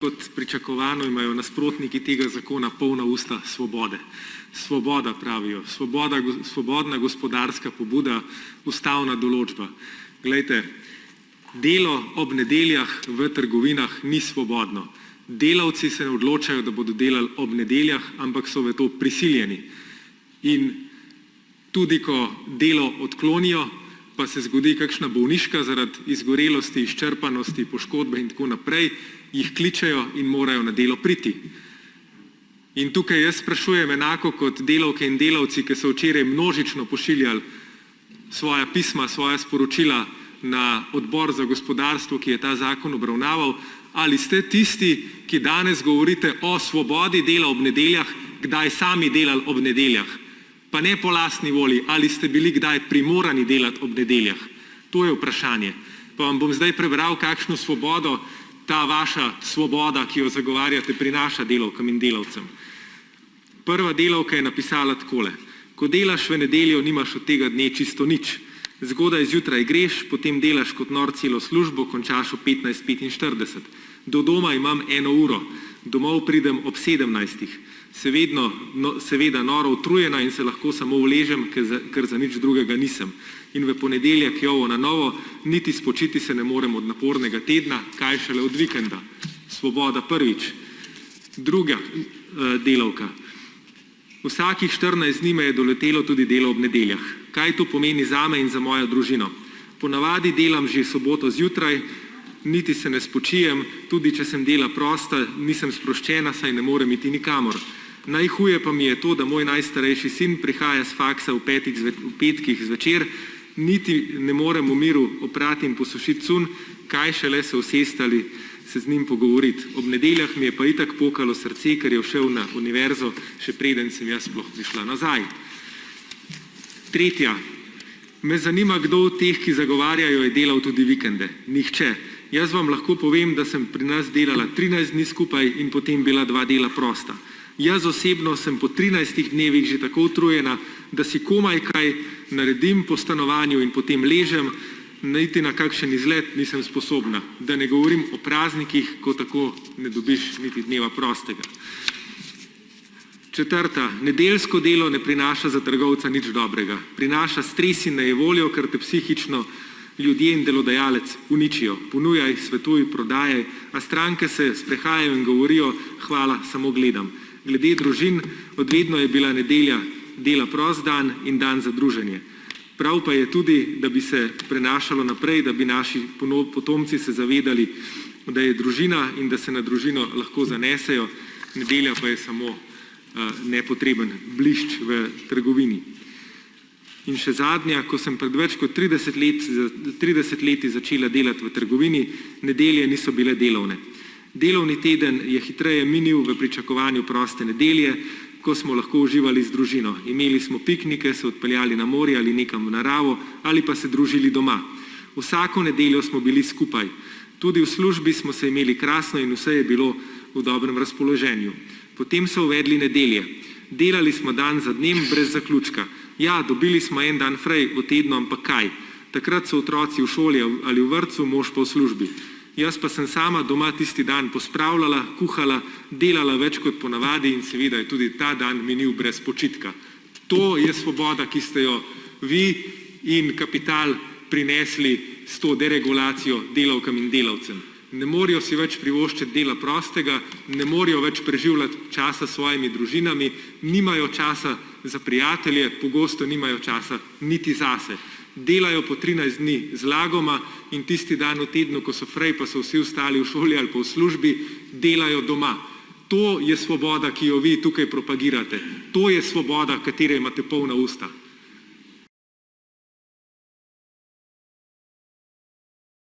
Kot pričakovano imajo nasprotniki tega zakona polna usta svobode. Svoboda, pravijo, svobodna gospodarska pobuda, ustavna določba. Glejte, delo ob nedeljah v trgovinah ni svobodno. Delavci se ne odločajo, da bodo delali ob nedeljah, ampak so v to prisiljeni. In tudi ko delo odklonijo, pa se zgodi kakšna bolniška zaradi izgorelosti, izčrpanosti, poškodbe in tako naprej, jih kličejo in morajo na delo priti. In tukaj jaz sprašujem enako kot delavke in delavci, ki so včeraj množično pošiljali svoja pisma, svoja sporočila na Odbor za gospodarstvo, ki je ta zakon obravnaval, ali ste tisti, ki danes govorite o svobodi dela ob nedeljah, kdaj sami delali ob nedeljah, pa ne po lastni volji, ali ste bili kdaj primorani delati ob nedeljah. To je vprašanje. Pa vam bom zdaj prebral, kakšno svobodo ta vaša svoboda, ki jo zagovarjate, prinaša delavkam in delavcem. Prva delavka je napisala takole: ko delaš v nedeljo, nimaš od tega dne čisto nič. Zgodaj zjutraj greš, potem delaš kot nor celo službo, končaš ob 15:45. Do doma imam 1 uro, domov pridem ob 17. Seveda noro utrujena in se lahko samo uležem, ker za nič drugega nisem. In v ponedeljek jovo na novo, niti spočiti se ne morem od napornega tedna, kaj šele od vikenda. Svoboda prvič. Druga delavka. Vsakih 14 dni me je doletelo tudi delo ob nedeljah. Kaj to pomeni zame in za mojo družino? Ponavadi delam že soboto zjutraj, niti se ne spočijem, tudi če sem dela prosta, nisem sproščena, saj ne morem iti nikamor. Najhuje pa mi je to, da moj najstarejši sin prihaja s faksa v petkih zvečer, niti ne morem v miru oprati in posušiti cunj, kaj šele se usesti ali se z njim pogovoriti. Ob nedeljah mi je pa itak pokalo srce, ker je všel na univerzo, še preden sem jaz sploh prišla nazaj. Tretja. Me zanima, kdo od teh, ki zagovarjajo, je delal tudi vikende. Nihče. Jaz vam lahko povem, da sem pri nas delala 13 dni skupaj in potem bila 2 dela prosta. Jaz osebno sem po 13 dnevih že tako utrujena, da si komaj kaj naredim po stanovanju in potem ležem, niti na kakšen izlet nisem sposobna. Da ne govorim o praznikih, ko tako ne dobiš niti dneva prostega. Četrta. Nedeljsko delo ne prinaša za trgovca nič dobrega. Prinaša stres in nejevoljo, ker te psihično ljudje in delodajalec uničijo. Ponujaj, svetuj, prodajaj, a stranke se sprehajajo in govorijo: hvala, samo gledam. Glede družin, odvedno je bila nedelja dela prost dan in dan za druženje. Prav pa je tudi, da bi se prenašalo naprej, da bi naši potomci se zavedali, da je družina in da se na družino lahko zanesejo, nedelja pa je samo nepotreben blišč v trgovini. In še zadnja, ko sem pred več kot 30 leti začela delati v trgovini, nedelje niso bile delovne. Delovni teden je hitreje minil v pričakovanju proste nedelje, ko smo lahko uživali z družino. Imeli smo piknike, se odpeljali na morje ali nekam v naravo ali pa se družili doma. Vsako nedeljo smo bili skupaj. Tudi v službi smo se imeli krasno in vse je bilo v dobrem razpoloženju. Potem so uvedli nedelje. Delali smo dan za dnem brez zaključka. Ja, dobili smo en dan frej v tednu, ampak kaj? Takrat so otroci v šoli ali v vrtcu, mož pa v službi. Jaz pa sem sama doma tisti dan pospravljala, kuhala, delala več kot ponavadi in seveda je tudi ta dan minil brez počitka. To je svoboda, ki ste jo vi in kapital prinesli s to deregulacijo delavkam in delavcem. Ne morejo si več privoščiti dela prostega, ne morejo več preživljati časa s svojimi družinami, nimajo časa za prijatelje, pogosto nimajo časa niti zase. Delajo po 13 dni zlagoma in tisti dan v tednu, ko so frej, pa so vsi ostali v šoli ali pa v službi, delajo doma. To je svoboda, ki jo vi tukaj propagirate. To je svoboda, katere imate polna usta.